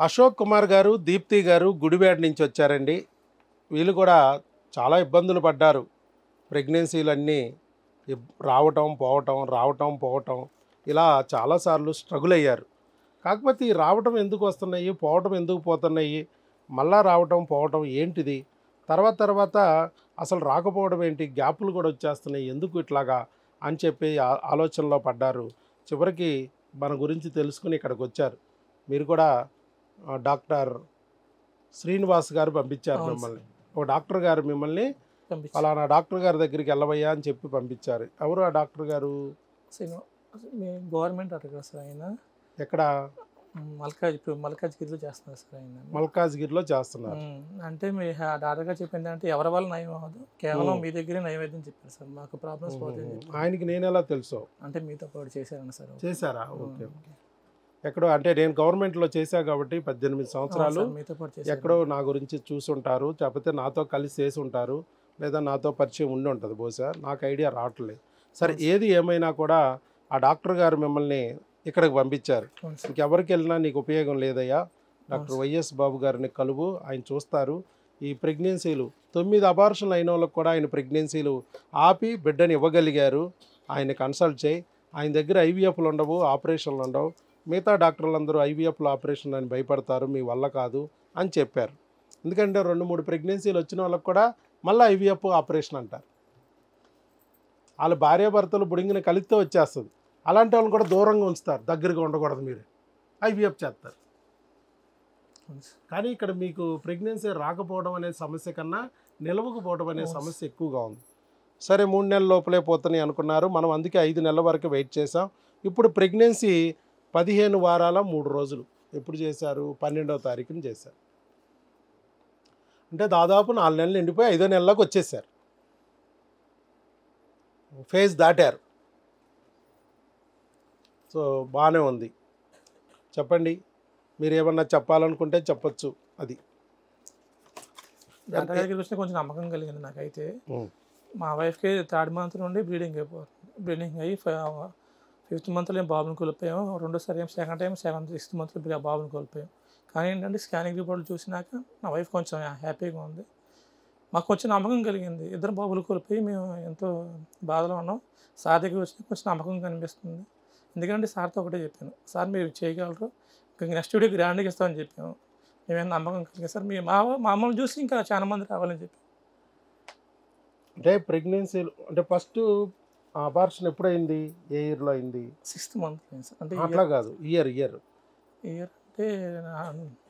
అశోక్ కుమార్ గారు, దీప్తి గారు గుడివాడ నుంచి వచ్చారండి. వీళ్ళు కూడా చాలా ఇబ్బందులు పడ్డారు. ప్రెగ్నెన్సీలన్నీ రావటం, పోవటం, రావటం, పోవటం ఇలా చాలాసార్లు స్ట్రగుల్ అయ్యారు. కాకపోతే ఈ రావటం ఎందుకు వస్తున్నాయి, పోవటం ఎందుకు పోతున్నాయి, మళ్ళా రావటం, పోవటం ఏంటిది, తర్వాత అసలు రాకపోవడం ఏంటి, గ్యాపులు కూడా వచ్చేస్తున్నాయి, ఎందుకు ఇట్లాగా అని చెప్పి ఆలోచనలో పడ్డారు. చివరికి మన గురించి తెలుసుకుని ఇక్కడికి వచ్చారు. మీరు కూడా డాక్టర్ శ్రీనివాస్ గారు పంపించారు మిమ్మల్ని. ఒక డాక్టర్ గారు మిమ్మల్ని ఫలానా డాక్టర్ గారి దగ్గరికి వెళ్ళవయ్యా అని చెప్పి పంపించారు. ఎవరు ఆ డాక్టర్ గారు? గవర్నమెంట్ అడగ సార్ ఆయన. ఎక్కడ? మల్కాజ్గిరిలో చేస్తున్నారు సార్ ఆయన. మల్కాజ్గిరిలో చేస్తున్నారు. అంటే మీ డాక్టర్ గారు చెప్పింది అంటే ఎవరి వల్ల నయం అవ్వదు, కేవలం మీ దగ్గరే నైవేద్యం చెప్పారు సార్. మాకు ప్రాబ్లమ్స్ పోతాయి. ఆయనకి నేను ఎలా తెలుసు? అంటే మీతో పాటు చేశారని సార్. చేశారా? ఓకే. ఎక్కడో అంటే నేను గవర్నమెంట్లో చేశా కాబట్టి 18 సంవత్సరాలు ఎక్కడో నా గురించి చూసుంటారు, లేకపోతే నాతో కలిసి చేసి ఉంటారు, లేదా నాతో పరిచయం ఉండి ఉంటుంది బహుశా, నాకు ఐడియా రావట్లేదు. సరే, ఏది ఏమైనా కూడా ఆ డాక్టర్ గారు మిమ్మల్ని ఇక్కడికి పంపించారు. ఇంకెవరికి వెళ్ళినా నీకు ఉపయోగం లేదయ్యా, డాక్టర్ వైఎస్ బాబు గారిని కలువు, ఆయన చూస్తారు. ఈ ప్రెగ్నెన్సీలు 9 అబార్షన్లు అయిన వాళ్ళకి కూడా ఆయన ప్రెగ్నెన్సీలు ఆపి బిడ్డని ఇవ్వగలిగారు. ఆయన కన్సల్ట్ చేయి, ఆయన దగ్గర ఐవీఎఫ్లు ఉండవు, ఆపరేషన్లు ఉండవు. మిగతా డాక్టర్లందరూ ఐవీఎఫ్లు ఆపరేషన్ అని భయపడతారు, మీ వల్ల కాదు అని చెప్పారు. ఎందుకంటే 2-3 ప్రెగ్నెన్సీలు వచ్చిన వాళ్ళకి కూడా మళ్ళీ ఐవీఎఫ్ ఆపరేషన్ అంటారు. వాళ్ళ భార్యాభర్తలు బుడింగిన కలిస్తే వచ్చేస్తుంది. అలాంటి వాళ్ళని కూడా దూరంగా ఉంచుతారు, దగ్గరగా ఉండకూడదు, మీరు ఐవీఎఫ్ చేస్తారు. కానీ ఇక్కడ మీకు ప్రెగ్నెన్సీ రాకపోవడం అనే సమస్య కన్నా నిలవకపోవడం అనే సమస్య ఎక్కువగా ఉంది. సరే, 3 నెలల లోపలే పోతున్నాయి అనుకున్నారు. మనం అందుకే 5 నెలల వరకు వెయిట్ చేసాం. ఇప్పుడు ప్రెగ్నెన్సీ 15 వారాల 3 రోజులు ఎప్పుడు చేశారు? 12వ తారీఖున చేశారు. అంటే దాదాపు 4 నెలలు నిండిపోయి 5వ నెలలోకి వచ్చేసారు, ఫేజ్ దాటారు. సో బాగానే ఉంది. చెప్పండి, మీరు ఏమన్నా చెప్పాలనుకుంటే చెప్పచ్చు. అది డాక్టర్ గారికి వచ్చిన కొంచెం నమ్మకం కలిగింది నాకైతే. మా వైఫ్కి 3rd మంత్ నుండి బ్లీడింగ్ అయిపోతుంది. బ్లీడింగ్ అయ్యి 5th మంత్లో ఏం బాబుని కోల్పోయాం, రెండోసారి ఏం సెకండ్ టైం 6th మంత్లో బాబుని కోల్పోయాం. కానీ ఏంటంటే స్కానింగ్ రిపోర్ట్లు చూసినాక నా వైఫ్ కొంచెం హ్యాపీగా ఉంది. మాకు కొంచెం నమ్మకం కలిగింది. 2 బాబులు కోల్పోయి మేము ఎంతో బాధలో ఉన్నాం. సార్ దగ్గర వచ్చి కొంచెం నమ్మకం కనిపిస్తుంది. ఎందుకంటే సార్తో ఒకటే చెప్పాను, సార్ మీరు చేయగలరు, ఇంకా నెక్స్ట్ వీడియో గ్రాండ్గా ఇస్తామని చెప్పాము. మేమేం నమ్మకం కలిగింది సార్, మీ మమ్మల్ని చూసి ఇంకా చాలా మంది రావాలని చెప్పి. అంటే ప్రెగ్నెన్సీలు అంటే ఫస్ట్ అబార్షన్ ఎప్పుడైంది, ఏ ఇయర్లో అయింది? 6th month sir. అంటే అట్లా కాదు, ఇయర్ అంటే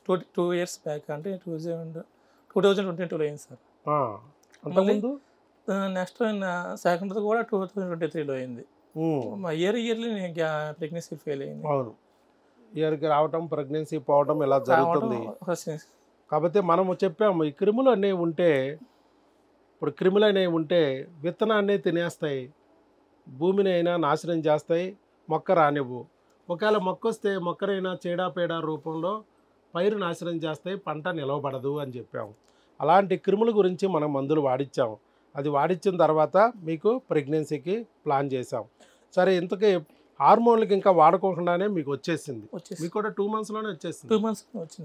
2 years బ్యాక్, అంటే 2022లో అయింది సార్. అంతకుముందు నెక్స్ట్ సెకండ్ కూడా 2023లో అయింది. ఇయర్లీ ప్రెగ్నెన్సీ ఫెయిల్ అయింది. అవును, ఇయర్కి రావటం, ప్రెగ్నెన్సీ పోవడం ఇలా జరుగుతుంది. కాకపోతే మనము చెప్పాము, ఈ క్రిములు అనేవి ఉంటే, ఇప్పుడు క్రిములు అనేవి ఉంటే విత్తనాన్ని తినేస్తాయి, భూమిని అయినా నాశనం చేస్తాయి, మొక్క రానివ్వు. ఒకవేళ మొక్క వస్తే మొక్కరైనా చీడాపేడ రూపంలో పైరు నాశనం చేస్తాయి, పంట నిలవబడదు అని చెప్పాము. అలాంటి క్రిముల గురించి మనం మందులు వాడిచ్చాము. అది వాడిచ్చిన తర్వాత మీకు ప్రెగ్నెన్సీకి ప్లాన్ చేసాం. సరే, ఇంతకీ హార్మోన్లకి ఇంకా వాడుకోకుండానే మీకు వచ్చేసింది. మీకు కూడా 2 monthsలోనే వచ్చేసింది.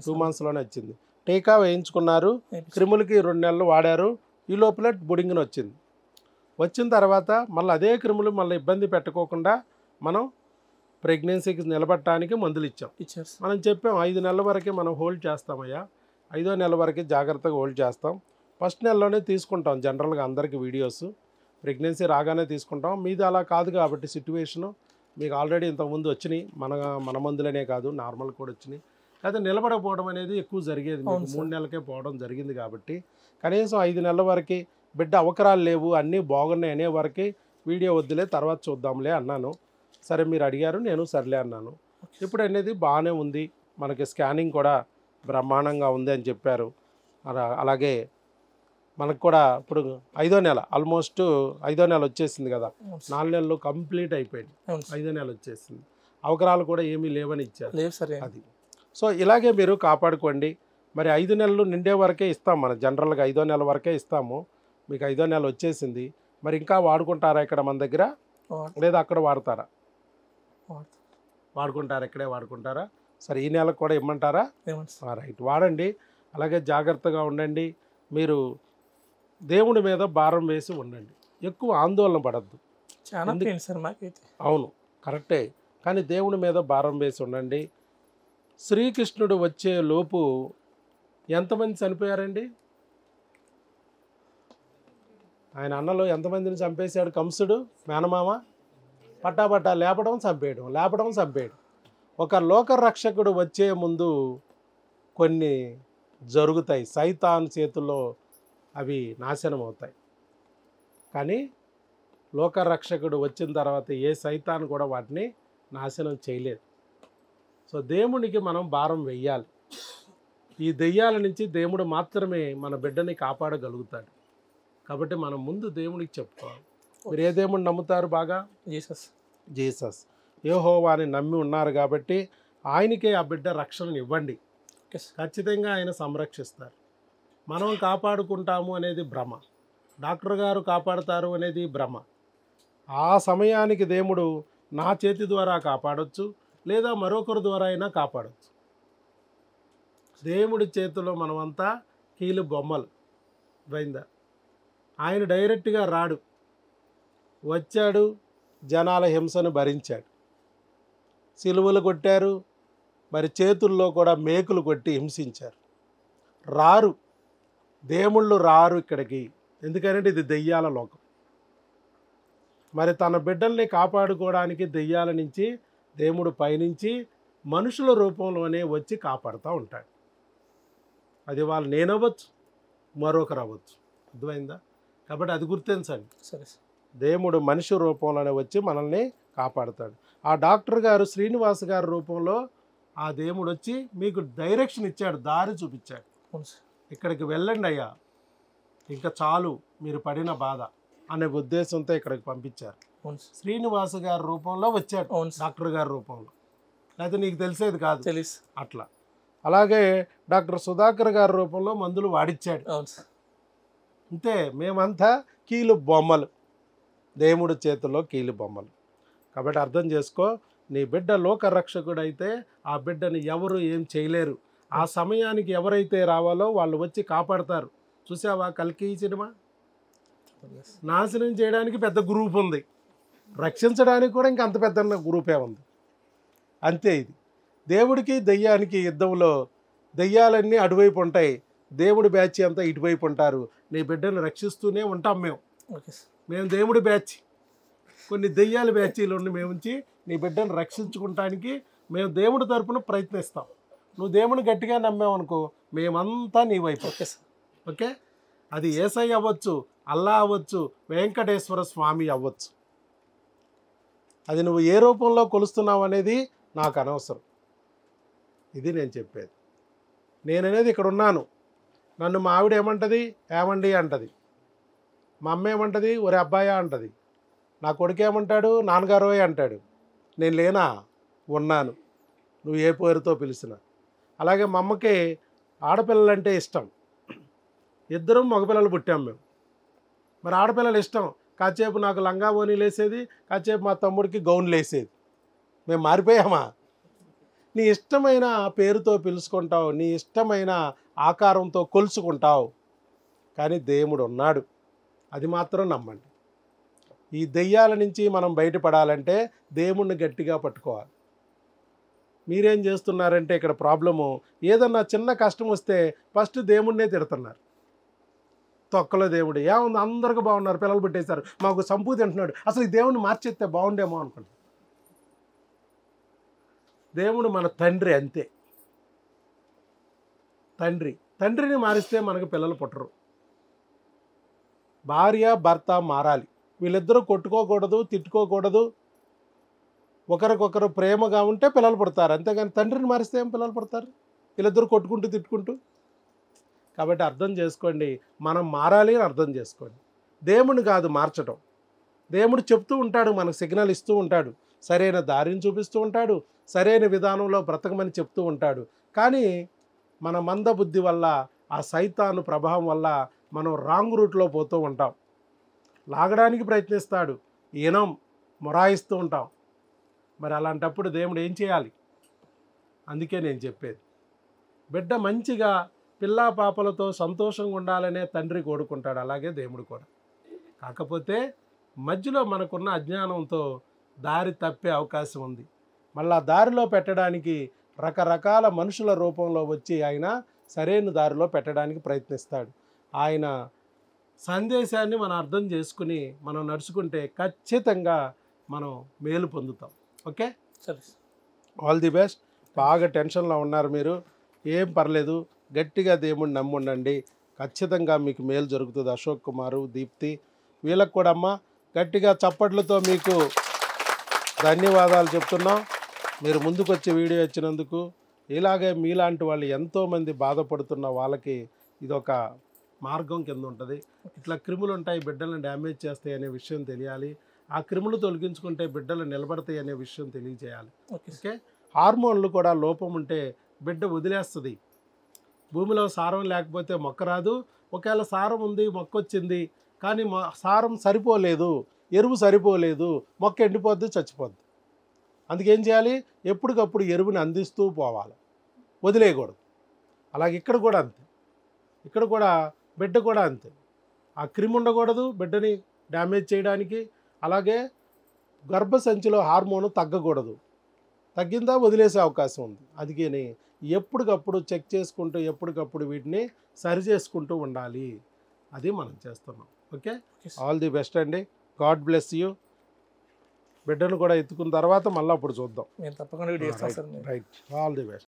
2 monthsలోనే వచ్చింది. టీకా వేయించుకున్నారు, క్రిములకి 2 నెలలు వాడారు. ఈ లోపల బుడింగిన వచ్చింది. వచ్చిన తర్వాత మళ్ళీ అదే క్రిములు మళ్ళీ ఇబ్బంది పెట్టుకోకుండా మనం ప్రెగ్నెన్సీకి నిలబడటానికి మందులు ఇచ్చాం. మనం చెప్పాం 5 నెలల వరకే మనం హోల్డ్ చేస్తామయ్యా, 5వ నెల వరకే జాగ్రత్తగా హోల్డ్ చేస్తాం. ఫస్ట్ నెలలోనే తీసుకుంటాం జనరల్గా అందరికీ వీడియోస్, ప్రెగ్నెన్సీ రాగానే తీసుకుంటాం. మీది అలా కాదు కాబట్టి సిట్యువేషను, మీకు ఆల్రెడీ ఇంతకుముందు వచ్చినాయి, మన మందులనే కాదు నార్మల్ కూడా వచ్చినాయి. అయితే నిలబడకపోవడం అనేది ఎక్కువ జరిగేది, మీకు 3 నెలలకే పోవడం జరిగింది. కాబట్టి కనీసం 5 నెలల వరకు బిడ్డ అవకరాలు లేవు, అన్నీ బాగున్నాయి అనే వరకు వీడియో వద్దులే, తర్వాత చూద్దాంలే అన్నాను. సరే, మీరు అడిగారు, నేను సర్లే అన్నాను. ఇప్పుడు అనేది బాగానే ఉంది, మనకి స్కానింగ్ కూడా బ్రహ్మాండంగా ఉంది అని చెప్పారు. అలాగే మనకు కూడా ఇప్పుడు 5వ నెల, ఆల్మోస్ట్ 5వ నెల వచ్చేసింది కదా, 4 నెలలు కంప్లీట్ అయిపోయింది, 5వ నెల వచ్చేసింది. అవకరాలు కూడా ఏమీ లేవని ఇచ్చారు. అది సో ఇలాగే మీరు కాపాడుకోండి. మరి 5 నెలలు నిండే వరకే ఇస్తాం, మనం జనరల్గా 5వ నెల వరకే ఇస్తాము. మీకు 5వ నెల వచ్చేసింది, మరి ఇంకా వాడుకుంటారా ఇక్కడ మన దగ్గర, లేదా అక్కడ వాడతారా? వాడుకుంటారా, ఇక్కడే వాడుకుంటారా? సరే ఈ నెలకు కూడా ఇమ్మంటారా? ఏమంటారు సార్? రైట్, వాడండి. అలాగే జాగ్రత్తగా ఉండండి. మీరు దేవుడి మీద భారం వేసి ఉండండి. ఎక్కువ ఆందోళన పడద్దు. చాలా పెయిన్ సార్ మాకైతే. అవును, కరెక్టే. కానీ దేవుడి మీద భారం వేసి ఉండండి. శ్రీకృష్ణుడు వచ్చే లోపు ఎంతమంది చనిపోయారండి? ఆయన అన్నలో ఎంతమందిని చంపేశాడు కంసుడు మేనమామ? పట్టాపట్టా లేపడం చంపేయడం, లేపడం చంపేయడం. ఒక లోకరక్షకుడు వచ్చే ముందు కొన్ని జరుగుతాయి, సైతాన్ చేతుల్లో అవి నాశనం అవుతాయి. కానీ లోకరక్షకుడు వచ్చిన తర్వాత ఏ సైతాన్ కూడా వాటిని నాశనం చేయలేదు. సో దేవునికి మనం భారం వెయ్యాలి. ఈ దెయ్యాల నుంచి దేవుడు మాత్రమే మన బిడ్డని కాపాడగలుగుతాడు. కాబట్టి మనం ముందు దేవునికి చెప్పుకోవాలి. మీరు ఏ దేవుడిని నమ్ముతారు బాగా? జీసస్. జీసస్, యెహోవాని నమ్మి ఉన్నారు కాబట్టి ఆయనకే ఆ బిడ్డ రక్షణను ఇవ్వండి. ఖచ్చితంగా ఆయన సంరక్షిస్తారు. మనం కాపాడుకుంటాము అనేది భ్రమ, డాక్టర్ గారు కాపాడుతారు అనేది భ్రమ. ఆ సమయానికి దేవుడు నా చేతి ద్వారా కాపాడొచ్చు, లేదా మరొకరి ద్వారా అయినా కాపాడవచ్చు. దేవుడి చేతిలో మనమంతా కీలు బొమ్మలు. పోయిందా? ఆయన డైరెక్ట్గా రాడు, వచ్చాడు, జనాల హింసను భరించాడు. సిలువలు కొట్టారు, మరి చేతుల్లో కూడా మేకులు కొట్టి హింసించారు. రారు, దేవుళ్ళు రారు ఇక్కడికి. ఎందుకంటే ఇది దెయ్యాల లోకం. మరి తన బిడ్డల్ని కాపాడుకోవడానికి దెయ్యాల నుంచి దేవుడు పైనుంచి మనుషుల రూపంలోనే వచ్చి కాపాడుతూ ఉంటాడు. అది వాళ్ళు నేనవ్వచ్చు, మరొకరు అవ్వచ్చు. అర్థమైందా? కాబట్టి అది గుర్తించండి. సరే. దేవుడు మనిషి రూపంలోనే వచ్చి మనల్ని కాపాడుతాడు. ఆ డాక్టర్ గారు శ్రీనివాస్ గారి రూపంలో ఆ దేవుడు వచ్చి మీకు డైరెక్షన్ ఇచ్చాడు, దారి చూపించాడు. ఇక్కడికి వెళ్ళండి అయ్యా, ఇంకా చాలు మీరు పడిన బాధ అనే ఉద్దేశంతో ఇక్కడికి పంపించారు. శ్రీనివాస్ గారి రూపంలో వచ్చాడు, డాక్టర్ గారి రూపంలో. అయితే నీకు తెలిసేది కాదు, తెలుసు అట్లా. అలాగే డాక్టర్ సుధాకర్ గారి రూపంలో మందులు వాడిచ్చాడు. అంతే, మేమంతా కీలు బొమ్మలు, దేవుడి చేతుల్లో కీలు బొమ్మలు. కాబట్టి అర్థం చేసుకో, నీ బిడ్డ లోకరక్షకుడైతే ఆ బిడ్డని ఎవరు ఏం చేయలేరు. ఆ సమయానికి ఎవరైతే రావాలో వాళ్ళు వచ్చి కాపాడతారు. చూసావా కల్కి సినిమా? నాశనం చేయడానికి పెద్ద గ్రూప్ ఉంది, రక్షించడానికి కూడా ఇంకా అంత పెద్ద గ్రూపే ఉంది. అంతే. ఇది దేవుడికి దెయ్యానికి యుద్ధంలో దెయ్యాలన్నీ అటువైపు ఉంటాయి, దేవుడి బ్యాచ్ అంతా ఇటువైపు ఉంటారు. నీ బిడ్డను రక్షిస్తూనే ఉంటాం మేము దేవుడి బ్యాచ్. కొన్ని దెయ్యాల బ్యాచీలు ఉండి మేము ఉంచి నీ బిడ్డను రక్షించుకుంటానికి మేము దేవుడి తరపున ప్రయత్నిస్తాం. నువ్వు దేవుని గట్టిగా నమ్మావనుకో, మేమంతా నీ వైపు. ఓకే, అది యేసై అవ్వచ్చు, అల్లా అవ్వచ్చు, వెంకటేశ్వర స్వామి అవ్వచ్చు. అది నువ్వు ఏ రూపంలో కొలుస్తున్నావు అనేది నాకు అనవసరం. ఇది నేను చెప్పేది. నేననేది ఇక్కడ ఉన్నాను. నన్ను మా ఆవిడ ఏమంటుంది? ఏమండి అంటది. మా అమ్మ ఏమంటుంది? ఒరే అబ్బాయా అంటది. నా కొడుకు ఏమంటాడు? నాన్నగారోయ్ అంటాడు. నేను లేనా? ఉన్నాను, నువ్వు ఏ పేరుతో పిలిచినా. అలాగే మా అమ్మకి ఆడపిల్లలంటే ఇష్టం. ఇద్దరం మగపిల్లలు పుట్టాం మేము. మరి ఆడపిల్లలు ఇష్టం. కాసేపు నాకు లంగా ఓనీలు వేసేది, కాసేపు మా తమ్ముడికి గౌన్లు వేసేది. మేము మారిపోయామా? నీ ఇష్టమైన పేరుతో పిలుచుకుంటావు, నీ ఇష్టమైన ఆకారంతో కొలుచుకుంటావు. కానీ దేవుడు ఉన్నాడు, అది మాత్రం నమ్మండి. ఈ దెయ్యాల నుంచి మనం బయటపడాలంటే దేవుణ్ణి గట్టిగా పట్టుకోవాలి. మీరేం చేస్తున్నారంటే ఇక్కడ ప్రాబ్లము, ఏదన్నా చిన్న కష్టం వస్తే ఫస్ట్ దేవుణ్ణే తిడుతున్నారు. తొక్కలో దేవుడు ఏముంది, అందరికీ బాగున్నారు, పిల్లలు పుట్టేశారు, మాకు సంపూ తింటున్నాడు, అసలు ఈ దేవుణ్ణి మార్చేస్తే బాగుండేమో అనుకుంటాం. దేవుడు మన తండ్రి, అంతే. తండ్రిని మారిస్తే మనకు పిల్లలు పుట్టరు. భార్య భర్త మారాలి. వీళ్ళిద్దరూ కొట్టుకోకూడదు, తిట్టుకోకూడదు, ఒకరికొకరు ప్రేమగా ఉంటే పిల్లలు పుడతారు. అంతేగాని తండ్రిని మారిస్తే ఏం పిల్లలు పుడతారు? వీళ్ళిద్దరూ కొట్టుకుంటూ తిట్టుకుంటూ. కాబట్టి అర్థం చేసుకోండి, మనం మారాలి అని అర్థం చేసుకోండి. దేవుడిని కాదు మార్చడం. దేవుడు చెప్తూ ఉంటాడు, మనకు సిగ్నల్ ఇస్తూ ఉంటాడు, సరైన దారిని చూపిస్తూ ఉంటాడు, సరైన విధానంలో బ్రతకమని చెప్తూ ఉంటాడు. కానీ మన మందబుద్ధి వల్ల, ఆ సైతాను ప్రభావం వల్ల మనం రాంగ్ రూట్లో పోతూ ఉంటాం. లాగడానికి ప్రయత్నిస్తాడు, ఈనం మొరాయిస్తూ ఉంటాం. మరి అలాంటప్పుడు దేవుడు ఏం చేయాలి? అందుకే నేను చెప్పేది బిడ్డ మంచిగా పిల్లా పాపలతో సంతోషంగా ఉండాలనే తండ్రి కోరుకుంటాడు, అలాగే దేవుడు కూడా. కాకపోతే మధ్యలో మనకున్న అజ్ఞానంతో దారి తప్పే అవకాశం ఉంది. మళ్ళా దారిలో పెట్టడానికి రకరకాల మనుషుల రూపంలో వచ్చి ఆయన సరైన దారిలో పెట్టడానికి ప్రయత్నిస్తాడు. ఆయన సందేశాన్ని మనం అర్థం చేసుకుని మనం నడుచుకుంటే ఖచ్చితంగా మనం మేలు పొందుతాం. ఓకే, సరే, ఆల్ ది బెస్ట్. బాగా టెన్షన్లో ఉన్నారు మీరు, ఏం పర్లేదు, గట్టిగా దేవుడిని నమ్ముండండి, ఖచ్చితంగా మీకు మేలు జరుగుతుంది. అశోక్ కుమారు, దీప్తి వీళ్ళకు కూడా అమ్మ గట్టిగా చప్పట్లతో మీకు ధన్యవాదాలు చెప్తున్నాం. మీరు ముందుకు వచ్చి వీడియో ఇచ్చినందుకు. ఇలాగే మీలాంటి వాళ్ళు ఎంతోమంది బాధపడుతున్న వాళ్ళకి ఇదొక మార్గం కింద ఉంటుంది. ఇట్లా క్రిములు ఉంటాయి, బిడ్డలను డ్యామేజ్ చేస్తాయి అనే విషయం తెలియాలి. ఆ క్రిములు తొలగించుకుంటే బిడ్డలు నిలబడతాయి అనే విషయం తెలియజేయాలి. ఓకే, హార్మోన్లు కూడా లోపం ఉంటే బిడ్డ వదిలేస్తుంది. భూమిలో సారం లేకపోతే మొక్క రాదు. ఒకవేళ సారం ఉంది, మొక్క వచ్చింది, కానీ సారం సరిపోలేదు, ఎరువు సరిపోలేదు, మొక్క ఎండిపోద్ది, చచ్చిపోద్ది. అందుకేం చేయాలి? ఎప్పటికప్పుడు ఎరువుని అందిస్తూ పోవాలి, వదిలేయకూడదు. అలాగే ఇక్కడ కూడా అంతే, ఇక్కడ కూడా బిడ్డ కూడా అంతే. ఆ క్రిమి ఉండకూడదు బిడ్డని డ్యామేజ్ చేయడానికి. అలాగే గర్భసంచిలో హార్మోను తగ్గకూడదు, తగ్గిందా వదిలేసే అవకాశం ఉంది. అందుకని ఎప్పటికప్పుడు చెక్ చేసుకుంటూ ఎప్పటికప్పుడు వీటిని సరి చేసుకుంటూ ఉండాలి. అది మనం చేస్తున్నాం. ఓకే, ఆల్ ది బెస్ట్ అండి. God bless you. బిడ్డను కూడా ఎత్తుకున్న తర్వాత మళ్ళీ అప్పుడు చూద్దాం. నేను తప్పకుండా వీడియో చేస్తాను sir. Right, all the best.